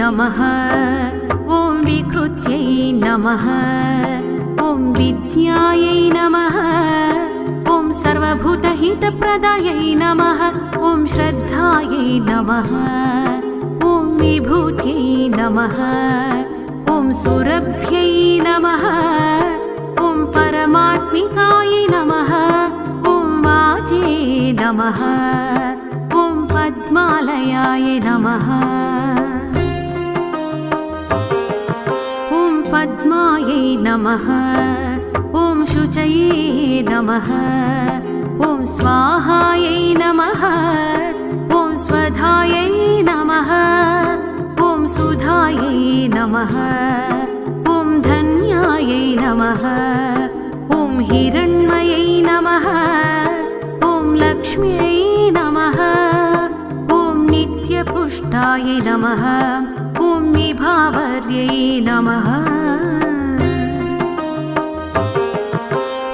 नमः ॐ विकृत्यै नमः ॐ विद्यायै नमः ॐ सर्वभूतहितप्रदायै नमः ॐ श्रद्धायै नमः ॐ विभूत्यै नमः ॐ सुरभ्यै नमः ॐ परमात्मिकायै नमः ॐ वाजे नमः ॐ पद्मालयाय नमः ॐ पद्मायै नमः ॐ शुचये नमः ॐ स्वाहायै नमः ॐ स्वधायै नमः ॐ सुधायै नमः ॐ धन्यायै नमः ॐ हिरण्मयै नमः ॐ लक्ष्म्यै नमः ॐ नित्यपुष्टाय नमः ॐ विभावर्यै नमः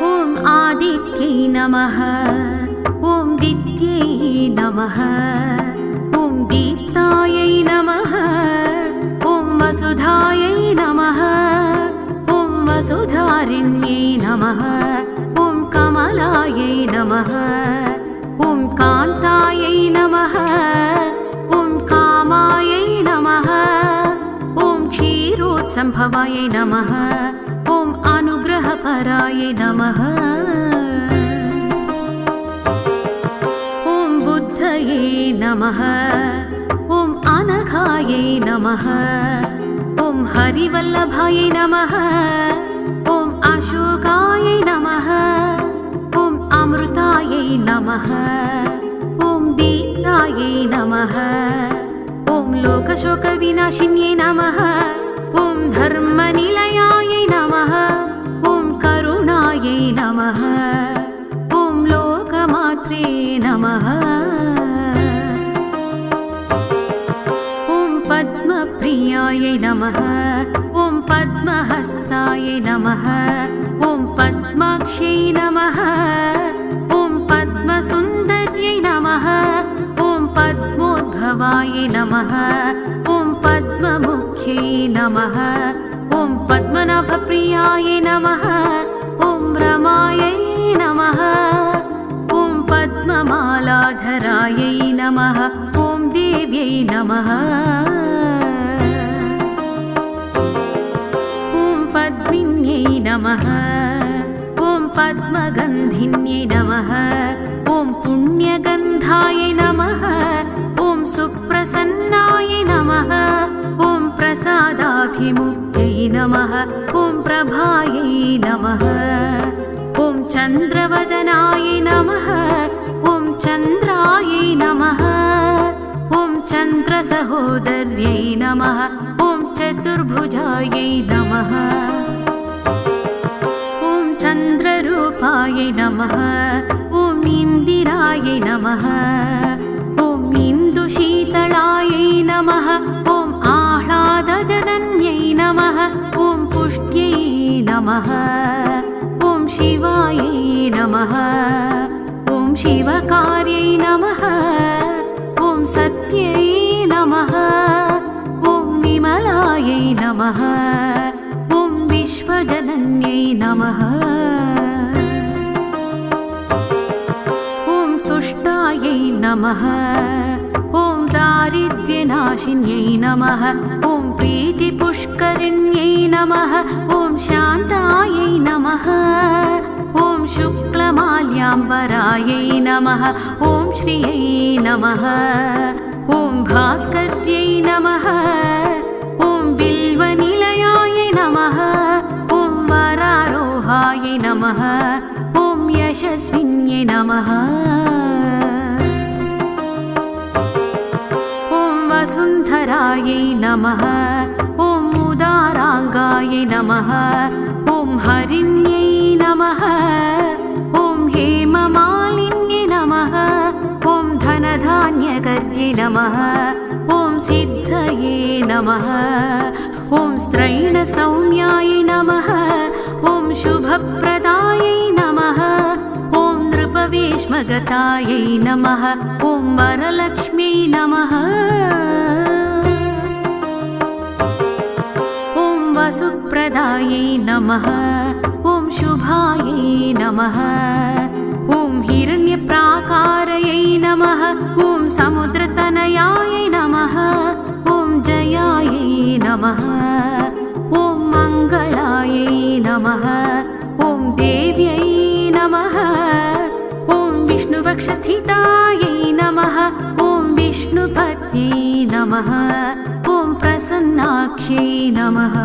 ॐ आदित्यै नमः ॐ दित्यै नमः ॐ दीप्तायै नमः ॐ वसुधायै नमः ॐ वसुधारिण्यै नमः ॐ कमलायै नमः ॐ कान्तायै नमः ॐ कामायै नमः ॐ क्षीरोत्सम्भवायै नमः ॐ अनुग्रहपराय नमः ॐ बुद्धये नमः ॐ अनघायै नमः ॐ हरिवल्लभाय नमः ॐ अशोकायै नमः ॐ अमृतायै नमः ॐ दीप्तायै नमः ॐ लोकशोकविनाशिन्यै नमः ॐ धर्मनिलयायै नमः ॐ करुणायै नमः ॐ लोकमात्रे नमः ॐ पद्मप्रियायै नमः ॐ पद्महस्ताय नमः ॐ पद्माक्ष्यै नमः ॐ पद्मसुन्दर्यै नमः ॐ पद्मोद्भवाय नमः ॐ पद्ममुख्यै नमः ॐ पद्मनाभप्रियाय नमः ॐ रमायै नमः ॐ पद्ममालाधरायै नमः ॐ देव्यै नमः ॐ पद्मिन्यै नमः ॐ पद्मगन्धिन्यै नमः ॐ पुण्यगन्धाय नमः ॐ सुप्रसन्नाय नमः ॐ प्रसादाभिमुक्त्यै नमः ॐ प्रभायै नमः ॐ चन्द्रवदनाय नमः ॐ चन्द्रायै नमः ॐ चन्द्रसहोदर्यै नमः ॐ चतुर्भुजायै नमः ॐ चन्द्ररूपाय नमः ॐ इन्दिरायै नमः ॐ इन्दुशीतलायै नमः ॐ आह्लादजनन्यै नमः ॐ पुष्ट्यै नमः ॐ शिवायै नमः ॐ शिवकार्यै नमः ॐ सत्यै नमः ॐ विमलायै नमः ॐ विश्वजनन्यै नमः ॐ तुष्टायै नमः ॐ दारिद्र्यनाशिन्यै नमः ॐ प्रीतिपुष्करिण्यै नमः ॐ शान्तायै नमः ॐ शुक्लमाल्याम्बरायै नमः ॐ श्रियै नमः ॐ भास्कर्यै नमः ॐ बिल्वनिलयाय नमः ॐ वरारोहाय नमः ॐ यशस्विन्यै नमः ॐ वसुन्धरायै नमः ॐ उदाराङ्गाय नमः ॐ हरिण्यै नमः ॐ हेममालिन्यै नमः ॐ धनधान्यकर्यै नमः ॐ सिद्धये नमः ॐ स्त्रैणसौम्याय नमः ॐ शुभप्रदायै नमः ॐ नृपवेश्मगतायै नमः ॐ वरलक्ष्म्यै नमः ॐ वसुप्रदायै नमः ॐ शुभायै नमः ॐ हिरण्यप्राकारयै नमः ॐ समुद्रतनयायै नमः ॐ जयायै नमः ॐ मङ्गलायै नमः ॐ देव्यै नमः ॐ विष्णुवक्षस्थितायै नमः ॐ विष्णुपत्न्यै नमः ॐ प्रसन्नाक्ष्यै नमः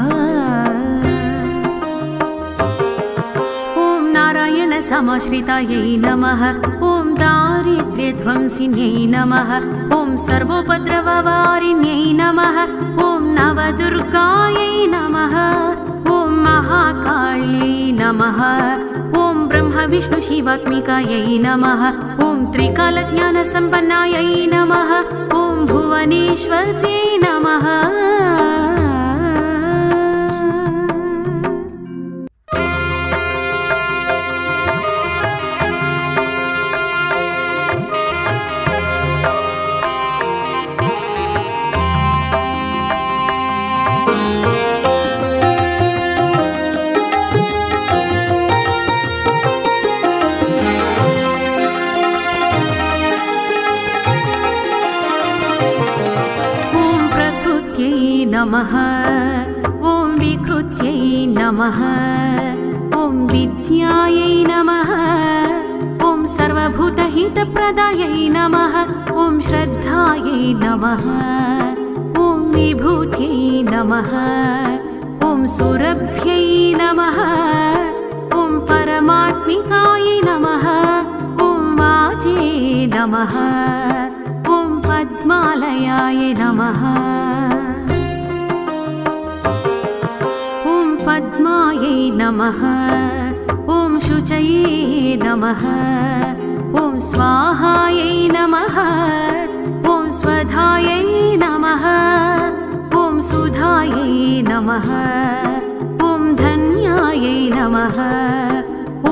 ॐ नारायणसमाश्रितायै नमः ॐ दारिद्र्यध्वंसिन्यै नमः ॐ सर्वोपद्रववारिण्यै नमः ॐ नवदुर्गायै नमः ॐ महाकाल्यै नमः ॐ ब्रह्मविष्णुशिवात्मिकायै नमः ॐ त्रिकालज्ञानसम्पन्नायै नमः ॐ भुवनेश्वर्यै नमः नमः ॐ विकृत्यै नमः ॐ विद्यायै नमः ॐ सर्वभूतहितप्रदायै नमः ॐ श्रद्धायै नमः ॐ विभूत्यै नमः ॐ सुरभ्यै नमः ॐ परमात्मिकायै नमः ॐ वाचे नमः ॐ पद्मालयाय नमः पद्मायै नमः ॐ शुचये नमः ॐ स्वाहायै नमः ॐ स्वधायै नमः ॐ सुधायै नमः ॐ धन्यायै नमः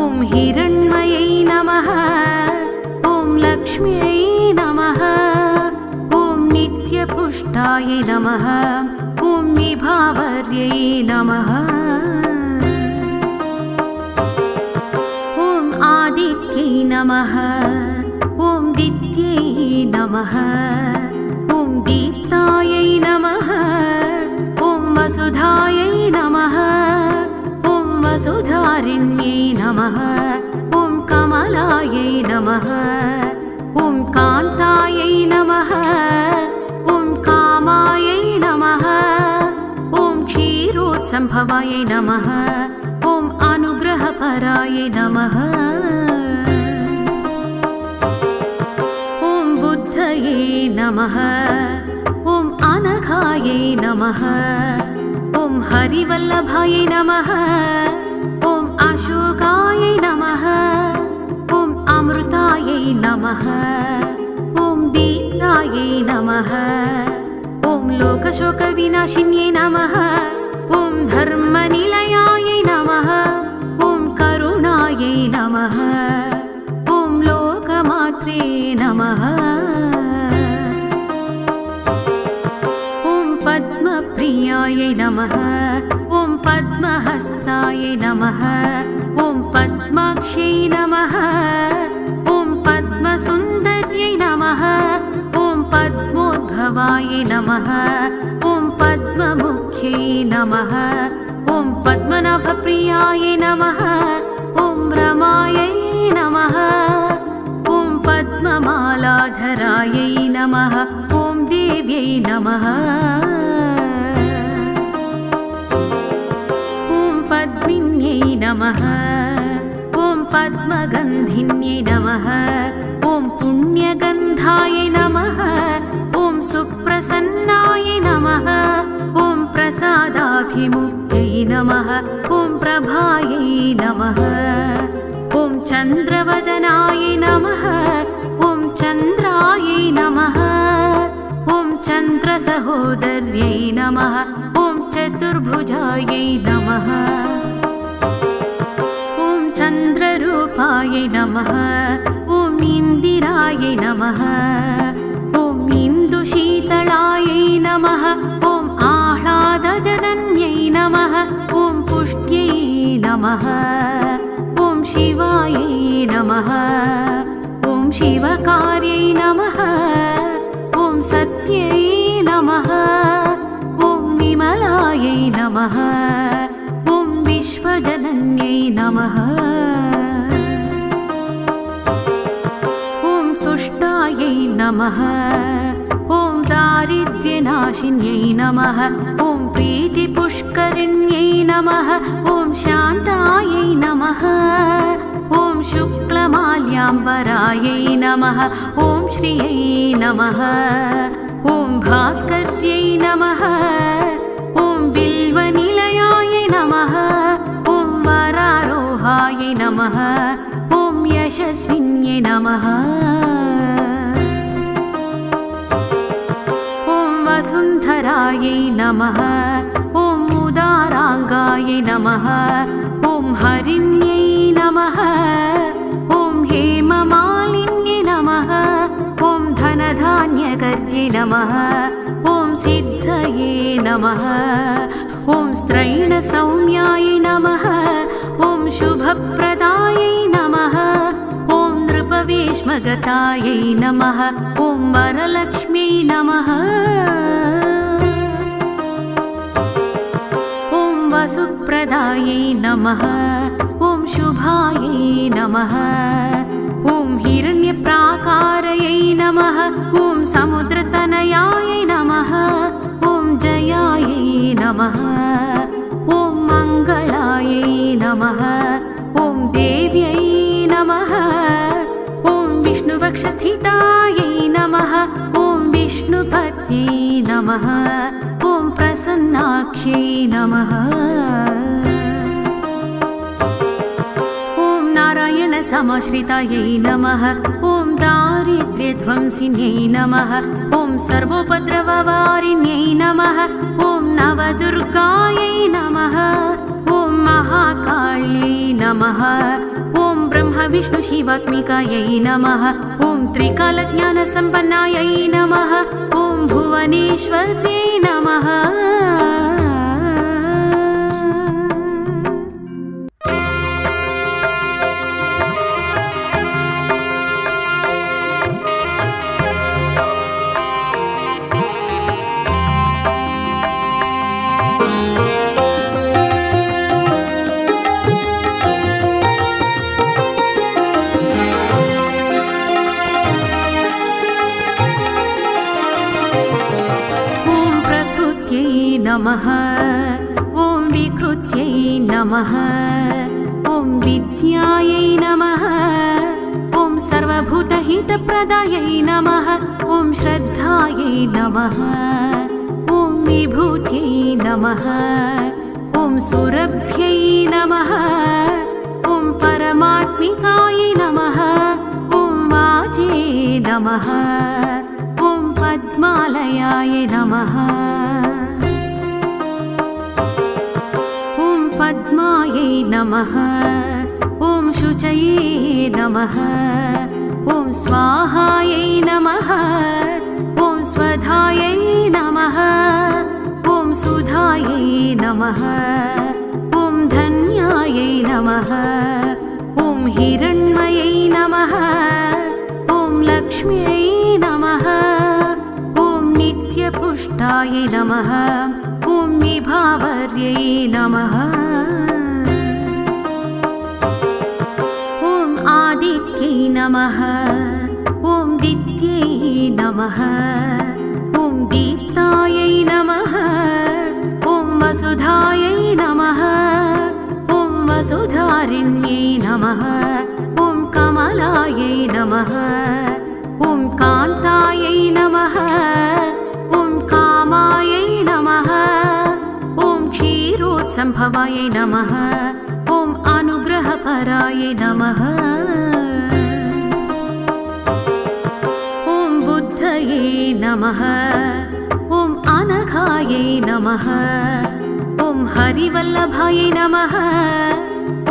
ॐ हिरण्मयै नमः ॐ लक्ष्म्यै नमः ॐ नित्यपुष्टायै नमः ॐ विभावर्यै नमः ॐ आदित्यै नमः ॐ दित्यै नमः ॐ दीप्तायै नमः ॐ वसुधायै नमः ॐ वसुधारिण्यै नमः ॐ कमलायै नमः ॐ कान्तायै नमः ॐ कामायै नमः ॐ क्षीरोत्सम्भवायै नमः ॐ अनुग्रहपरायै नमः ॐ बुद्धये नमः ॐ अनघायै नमः ॐ हरिवल्लभायै नमः ॐ अशोकायै नमः ॐ अमृतायै नमः ॐ दीनायै नमः ॐ लोकशोकविनाशिन्यै नमः ॐ धर्मनिलयायै नमः ॐ करुणायै नमः ॐ लोकमात्रे नमः ॐ पद्मप्रियायै नमः ॐ पद्महस्तायै नमः ॐ पद्माक्ष्यै नमः ॐ पद्मसुन्दर्यै नमः ॐ पद्मोद्भवायै नमः ॐ पद्ममुख्यै नमः ॐ पद्मनाभप्रियायै नमः ॐ रमायै नमः ॐ पद्ममालाधरायै नमः ॐ देव्यै नमः ॐ पद्मिन्यै नमः ॐ पद्मगन्धिन्यै नमः ॐ पुण्यगन्धायै नमः ॐ सुप्रसन्नायै नमः ॐ प्रसादाभिमुक्त्यै नमः ॐ प्रभायै नमः ॐ चन्द्रवदनायै नमः ॐ चन्द्रायै नमः ॐ चन्द्रसहोदर्यै नमः ॐ चतुर्भुजायै नमः ॐ चन्द्ररूपायै नमः ॐ इन्दिरायै नमः ॐ इन्दुशीतलायै नमः ॐ आह्लादजनन्यै नमः नमः ॐ पुष्ट्यै नमः ॐ शिवायै नमः ॐ शिवकार्यै नमः ॐ सत्यै नमः ॐ विमलायै नमः ॐ विश्वजनन्यै नमः ॐ तुष्टायै नमः ॐ दारिद्र्यनाशिन्यै नमः ॐ प्रीतिपुष्करिण्यै नमः ॐ शान्तायै नमः ॐ शुक्लमाल्याम्बरायै नमः ॐ श्रियै नमः ॐ भास्कर्यै नमः ॐ बिल्वनिलयायै नमः ॐ वरारोहायै नमः ॐ यशस्विन्यै नमः ॐ वसुन्धरायै नमः ॐ उदाराङ्गायै नमः ॐ हरिण्यै नमः ॐ हेममालिन्यै नमः ॐ धनधान्यकर्यै नमः ॐ सिद्धये नमः ॐ स्त्रैणसौम्याय नमः ॐ शुभप्रदायै नमः ॐ नृपवेश्मगतायै नमः ॐ वरलक्ष्म्यै नमः ॐ वसुप्रदायै नमः ॐ शुभायै नमः ॐ हिरण्यप्राकारयै नमः ॐ समुद्रतनयायै नमः ॐ जयायै नमः ॐ मङ्गलायै नमः ॐ देव्यै नमः ॐ विष्णुवक्षस्थितायै नमः ॐ विष्णुपत्न्यै नमः ॐ प्रसन्नाक्ष्यै नमः ॐ नारायणसमाश्रितायै नमः ॐ दारिद्र्यध्वंसिन्यै नमः ॐ सर्वोपद्रववारिण्यै नमः ॐ नवदुर्गायै नमः ॐ महाकाल्यै नमः ॐ ब्रह्मविष्णुशिवात्मिकायै नमः ॐ त्रिकालज्ञानसम्पन्नायै नमः ॐ भुवनेश्वर्यै नमः नमः ॐ विकृत्यै नमः ॐ विद्यायै नमः ॐ सर्वभूतहितप्रदायै नमः ॐ श्रद्धायै नमः ॐ विभूत्यै नमः ॐ सुरभ्यै नमः ॐ परमात्मिकायै नमः ॐ वाजे नमः ॐ पद्मालयाय नमः पद्मायै नमः ॐ शुचये नमः ॐ स्वाहायै नमः ॐ स्वधायै नमः ॐ सुधायै नमः ॐ धन्यायै नमः ॐ हिरण्मयै नमः ॐ लक्ष्म्यै नमः ॐ नित्यपुष्टायै नमः ॐ विभावर्यै नमः ॐ आदित्यै नमः ॐ दित्यै नमः ॐ दीप्तायै नमः ॐ वसुधायै नमः ॐ वसुधारिण्यै नमः ॐ कमलायै नमः ॐ कान्तायै नमः ॐ कामायै नमः ॐ क्षीरोत्सम्भवायै नमः ॐ अनुग्रहपरायै नमः ॐ बुद्धये नमः ॐ अनघायै नमः ॐ हरिवल्लभायै नमः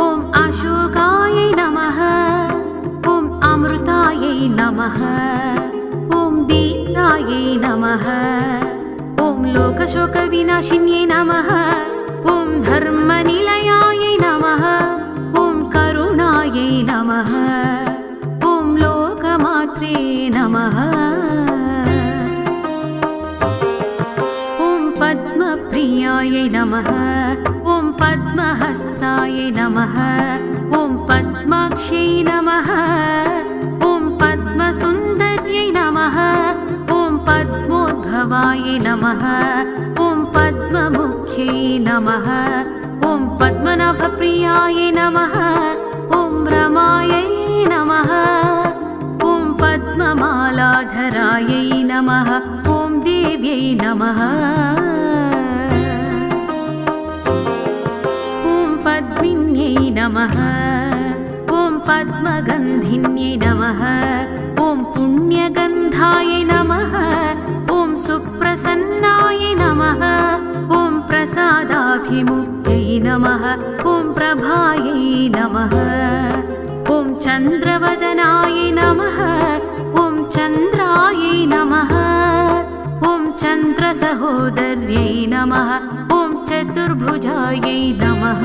ॐ अशोकायै नमः ॐ अमृतायै नमः ॐ दीप्तायै नमः ॐ लोकशोकविनाशिन्यै नमः ॐ धर्मनिलयायै नमः ॐ करुणायै नमः ॐ लोकमात्रे नमः ॐ पद्मप्रियायै नमः ॐ पद्महस्तायै नमः ॐ पद्माक्ष्यै नमः ॐ पद्मसुन्दर्यै नमः ॐ पद्मोद्भवायै नमः ॐ पद्ममुख्यै नमः ॐ पद्मनाभप्रियायै नमः ॐ रमायै नमः ॐ पद्ममालाधरायै नमः ॐ देव्यै नमः ॐ पद्मिन्यै नमः ॐ पद्मगन्धिन्यै नमः ॐ पुण्यगन्धायै नमः ॐ सुप्रसन्नायै नमः ॐ प्रसादाभिमुक्त्यै नमः ॐ प्रभायै नमः ॐ चन्द्रवदनायै नमः ॐ चन्द्रायै नमः ॐ चन्द्रसहोदर्यै नमः ॐ चतुर्भुजायै नमः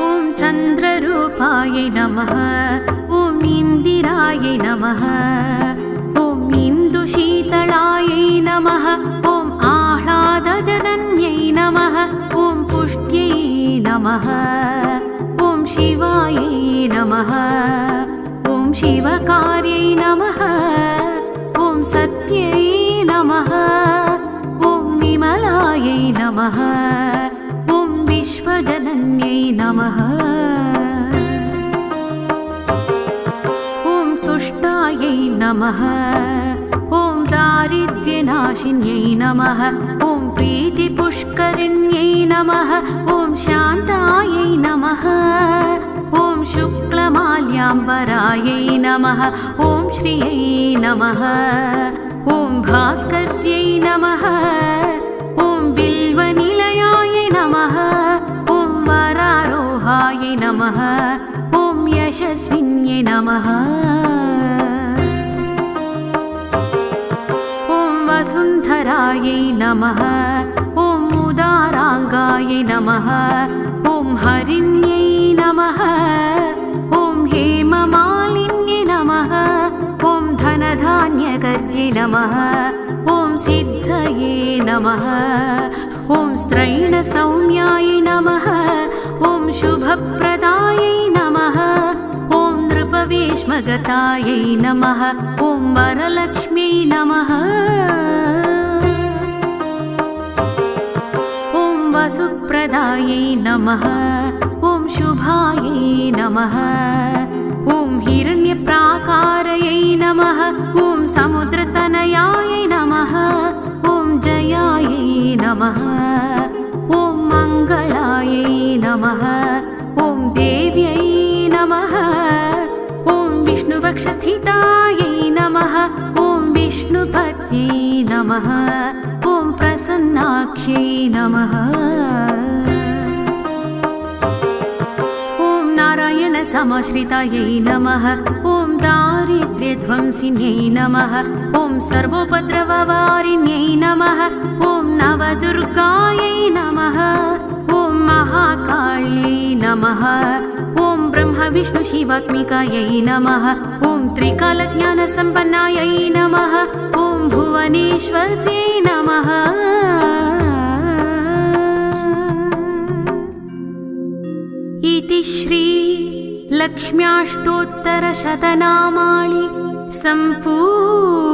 ॐ चन्द्ररूपायै नमः ॐ इन्दिरायै नमः ॐ इन्दुशीतलायै नमः ॐ आह्लादजनन्यै नमः ॐ पुष्ट्यै नमः ॐ शिवायै नमः ॐ शिवकार्यै नमः ॐ सत्यै नमः ॐ विमलायै नमः ॐ विश्वजनन्यै नमः ॐ तुष्टायै नमः ॐ दारिद्र्यनाशिन्यै नमः ॐ प्रीतिपुष्करिण्यै नमः ॐ शान्तायै नमः ॐ शुक्लमाल्याम्बरायै नमः ॐ श्रियै नमः ॐ भास्कर्यै नमः ॐ बिल्वनिलयायै नमः ॐ वरारोहायै नमः ॐ यशस्विन्यै नमः ॐ वसुन्धरायै नमः ॐ उदाराङ्गायै नमः ॐ हरिण्यै नमः ॐ हेममालिन्यै नमः ॐ धनधान्यकर्यै नमः ॐ सिद्धये नमः ॐ स्त्रैणसौम्यायै नमः ॐ शुभप्रदायै नमः ॐ नृपवेश्मगतायै नमः ॐ वरलक्ष्म्यै नमः ॐ वसुप्रदायै नमः ॐ शुभायै नमः ॐ हिरण्यप्राकारयै नमः ॐ समुद्रतनयायै नमः ॐ जयायै नमः ॐ मङ्गलायै नमः ॐ देव्यै नमः ॐ विष्णुवक्षस्थितायै नमः ॐ विष्णुपत्न्यै नमः ॐ प्रसन्नाक्ष्यै नमः ॐ नारायणसमाश्रितायै नमः ॐ दारिद्र्यध्वंसिन्यै नमः ॐ सर्वोपद्रववारिण्यै नमः ॐ नवदुर्गायै नमः ॐ महाकाल्यै नमः ॐ ब्रह्मविष्णुशिवात्मिकायै नमः ॐ त्रिकालज्ञानसम्पन्नायै नमः ॐ भुवनेश्वर्यै नमः इति श्री लक्ष्म्याष्टोत्तरशतनामानि सम्पूर्णानि।